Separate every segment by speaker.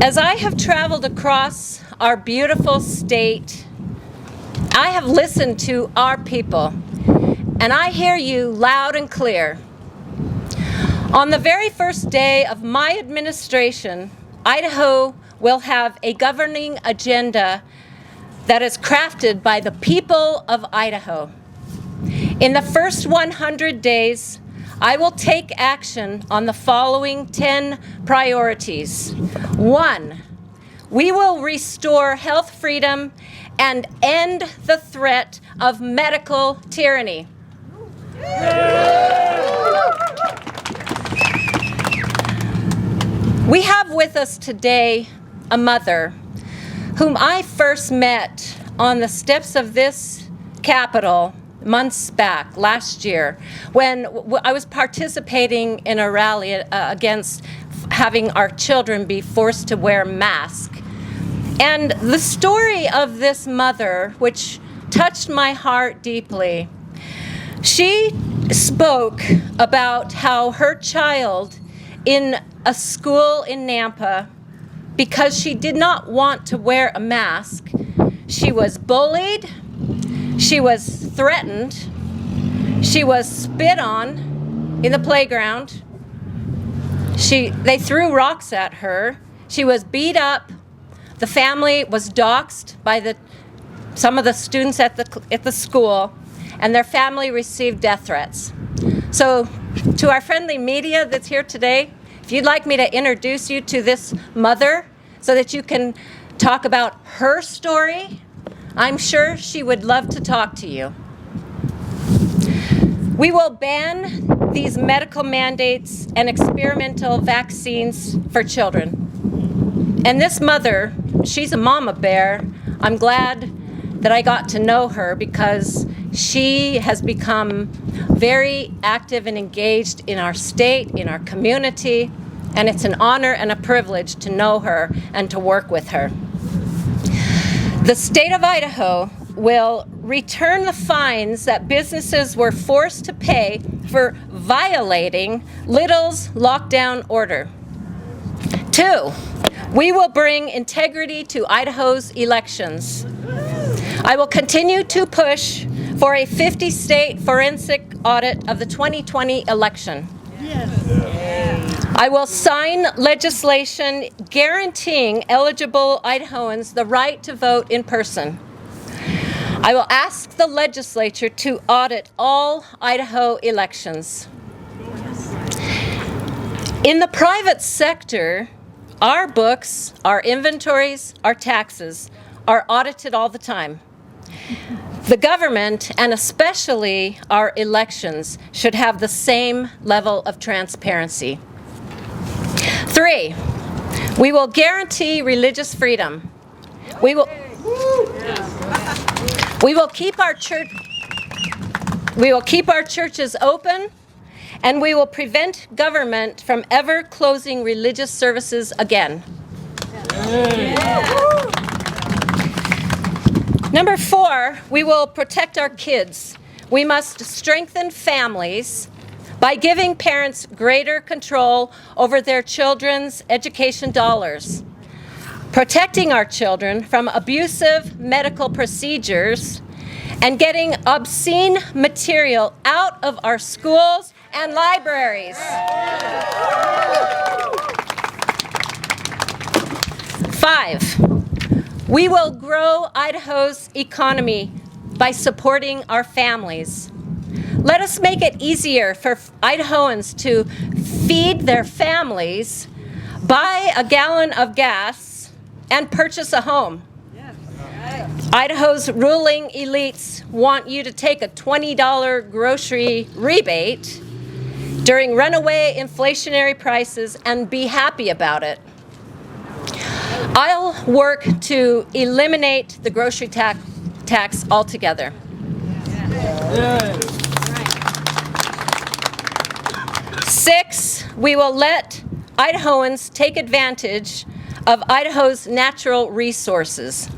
Speaker 1: As I have traveled across our beautiful state, I have listened to our people, and I hear you loud and clear. On the very first day of my administration, Idaho will have a governing agenda that is crafted by the people of Idaho. In the first 100 days, I will take action on the following 10 priorities. 1, we will restore health freedom and end the threat of medical tyranny. We have with us today a mother whom I first met on the steps of this Capitol months back, last year, when I was participating in a rally against having our children be forced to wear masks. And the story of this mother, which touched my heart deeply, she spoke about how her child in a school in Nampa, because she did not want to wear a mask, she was bullied, she was threatened, she was spit on in the playground, they threw rocks at her, she was beat up, the family was doxxed by some of the students at the school, and their family received death threats. So to our friendly media that's here today, if you'd like me to introduce you to this mother so that you can talk about her story, I'm sure she would love to talk to you. We will ban these medical mandates and experimental vaccines for children. And this mother, she's a mama bear. I'm glad that I got to know her because she has become very active and engaged in our state, in our community, and it's an honor and a privilege to know her and to work with her. The state of Idaho will return the fines that businesses were forced to pay for violating Little's lockdown order. 2, we will bring integrity to Idaho's elections. I will continue to push for a 50-state forensic audit of the 2020 election. I will sign legislation guaranteeing eligible Idahoans the right to vote in person. I will ask the legislature to audit all Idaho elections. In the private sector, our books, our inventories, our taxes are audited all the time. The government, and especially our elections, should have the same level of transparency. 3, we will guarantee religious freedom. We will keep our churches open, and we will prevent government from ever closing religious services again. Number 4, we will protect our kids. We must strengthen families by giving parents greater control over their children's education dollars, protecting our children from abusive medical procedures, and getting obscene material out of our schools and libraries. 5, we will grow Idaho's economy by supporting our families. Let us make it easier for Idahoans to feed their families, buy a gallon of gas, and purchase a home. Idaho's ruling elites want you to take a $20 grocery rebate during runaway inflationary prices and be happy about it. I'll work to eliminate the grocery tax altogether. 6, we will let Idahoans take advantage of Idaho's natural resources.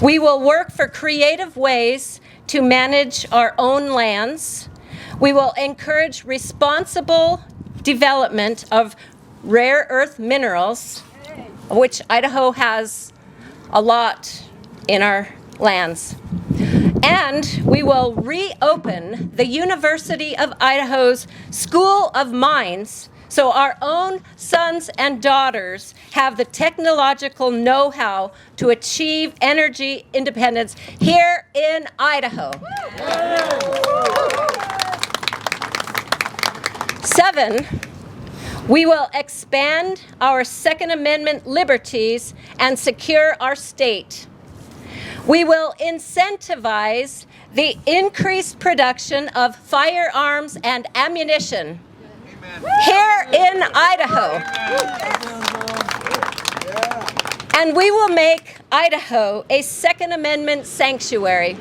Speaker 1: We will work for creative ways to manage our own lands. We will encourage responsible development of rare earth minerals. which Idaho has a lot in our lands. And we will reopen the University of Idaho's School of Mines so our own sons and daughters have the technological know-how to achieve energy independence here in Idaho. 7, we will expand our Second Amendment liberties and secure our state. We will incentivize the increased production of firearms and ammunition here in Idaho. And we will make Idaho a Second Amendment sanctuary.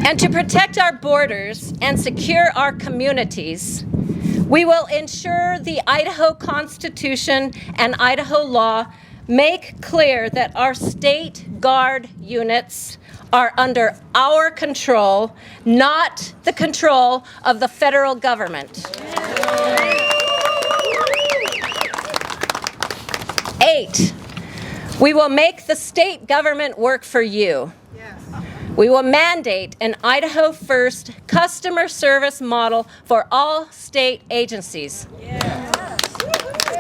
Speaker 1: And to protect our borders and secure our communities, we will ensure the Idaho Constitution and Idaho law make clear that our state guard units are under our control, not the control of the federal government. 8, we will make the state government work for you. We will mandate an Idaho First customer service model for all state agencies.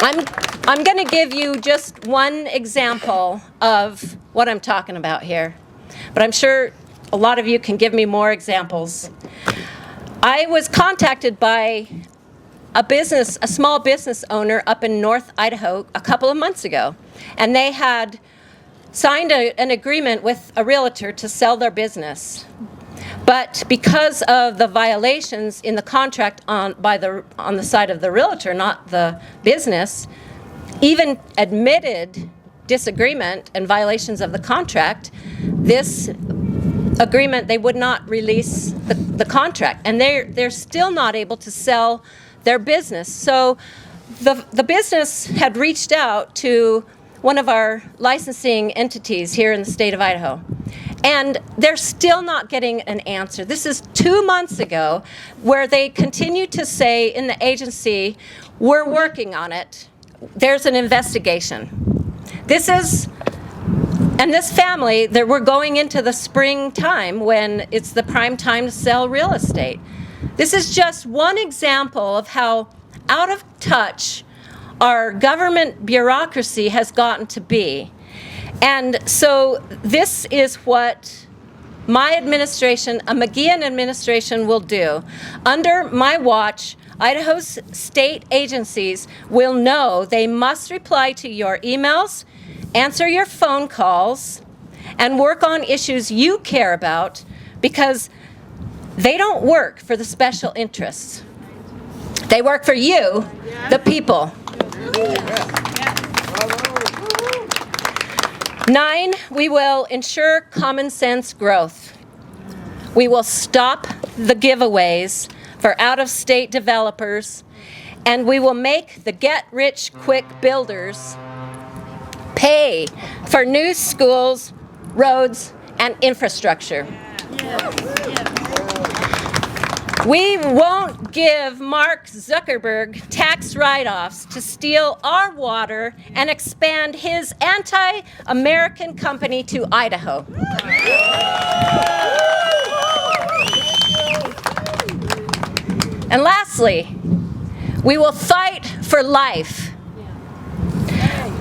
Speaker 1: I'm going to give you just one example of what I'm talking about here, but I'm sure a lot of you can give me more examples. I was contacted by a small business owner up in North Idaho a couple of months ago, and they had signed an agreement with a realtor to sell their business. But because of the violations in the contract on the side of the realtor, not the business, even admitted disagreement and violations of the contract, this agreement, they would not release the contract. And they're still not able to sell their business. So the business had reached out to one of our licensing entities here in the state of Idaho. And they're still not getting an answer. This is 2 months ago, where they continue to say in the agency, we're working on it. There's an investigation. This family, that we're going into the springtime when it's the prime time to sell real estate. This is just one example of how out of touch our government bureaucracy has gotten to be. And so this is what my administration, a McGeachin administration, will do. Under my watch, Idaho's state agencies will know they must reply to your emails, answer your phone calls, and work on issues you care about, because they don't work for the special interests. They work for you, the people. 9, we will ensure common sense growth. We will stop the giveaways for out-of-state developers, and we will make the get-rich-quick builders pay for new schools, roads, and infrastructure. We won't give Mark Zuckerberg tax write-offs to steal our water and expand his anti-American company to Idaho. And lastly, we will fight for life.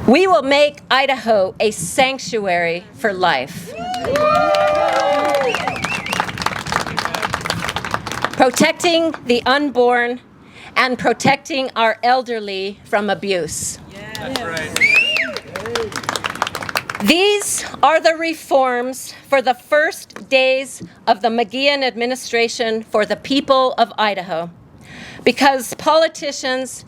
Speaker 1: We will make Idaho a sanctuary for life. Protecting the unborn and protecting our elderly from abuse. That's right. These are the reforms for the first days of the McGeachin administration for the people of Idaho. Because politicians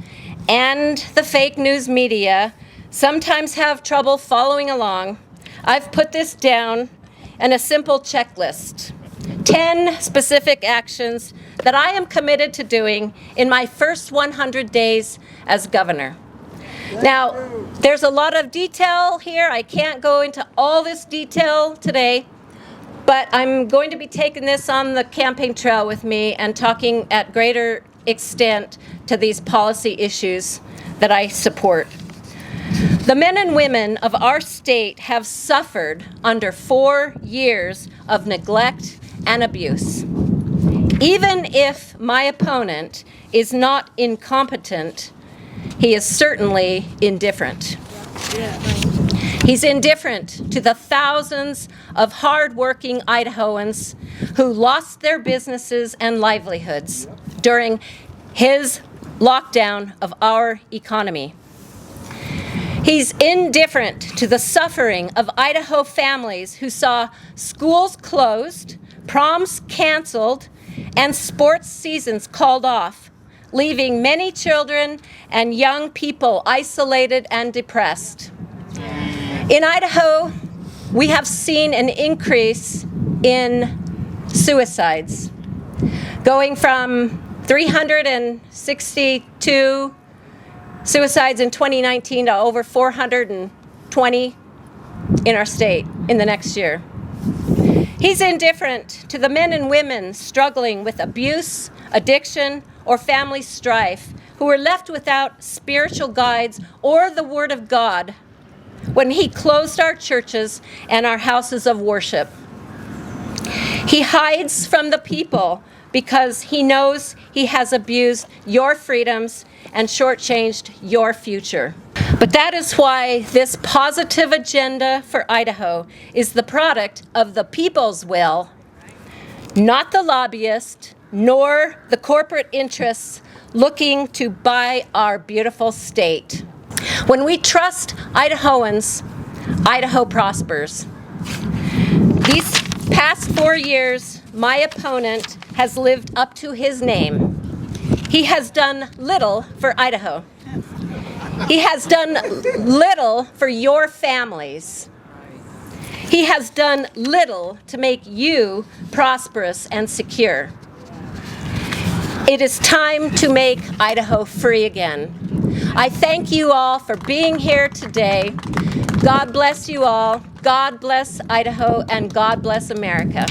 Speaker 1: and the fake news media sometimes have trouble following along, I've put this down in a simple checklist. 10 specific actions that I am committed to doing in my first 100 days as governor. Now, there's a lot of detail here. I can't go into all this detail today, but I'm going to be taking this on the campaign trail with me and talking at greater extent to these policy issues that I support. The men and women of our state have suffered under 4 years of neglect and abuse. Even if my opponent is not incompetent, he is certainly indifferent. He's indifferent to the thousands of hard-working Idahoans who lost their businesses and livelihoods during his lockdown of our economy. He's indifferent to the suffering of Idaho families who saw schools closed, proms canceled, and sports seasons called off, leaving many children and young people isolated and depressed. In Idaho, we have seen an increase in suicides, going from 362 suicides in 2019 to over 420 in our state in the next year. He's indifferent to the men and women struggling with abuse, addiction, or family strife who were left without spiritual guides or the Word of God when he closed our churches and our houses of worship. He hides from the people because he knows he has abused your freedoms and shortchanged your future. But that is why this positive agenda for Idaho is the product of the people's will, not the lobbyist, nor the corporate interests looking to buy our beautiful state. When we trust Idahoans, Idaho prospers. These past 4 years, my opponent has lived up to his name. He has done little for Idaho. He has done little for your families. He has done little to make you prosperous and secure. It is time to make Idaho free again. I thank you all for being here today. God bless you all. God bless Idaho, and God bless America.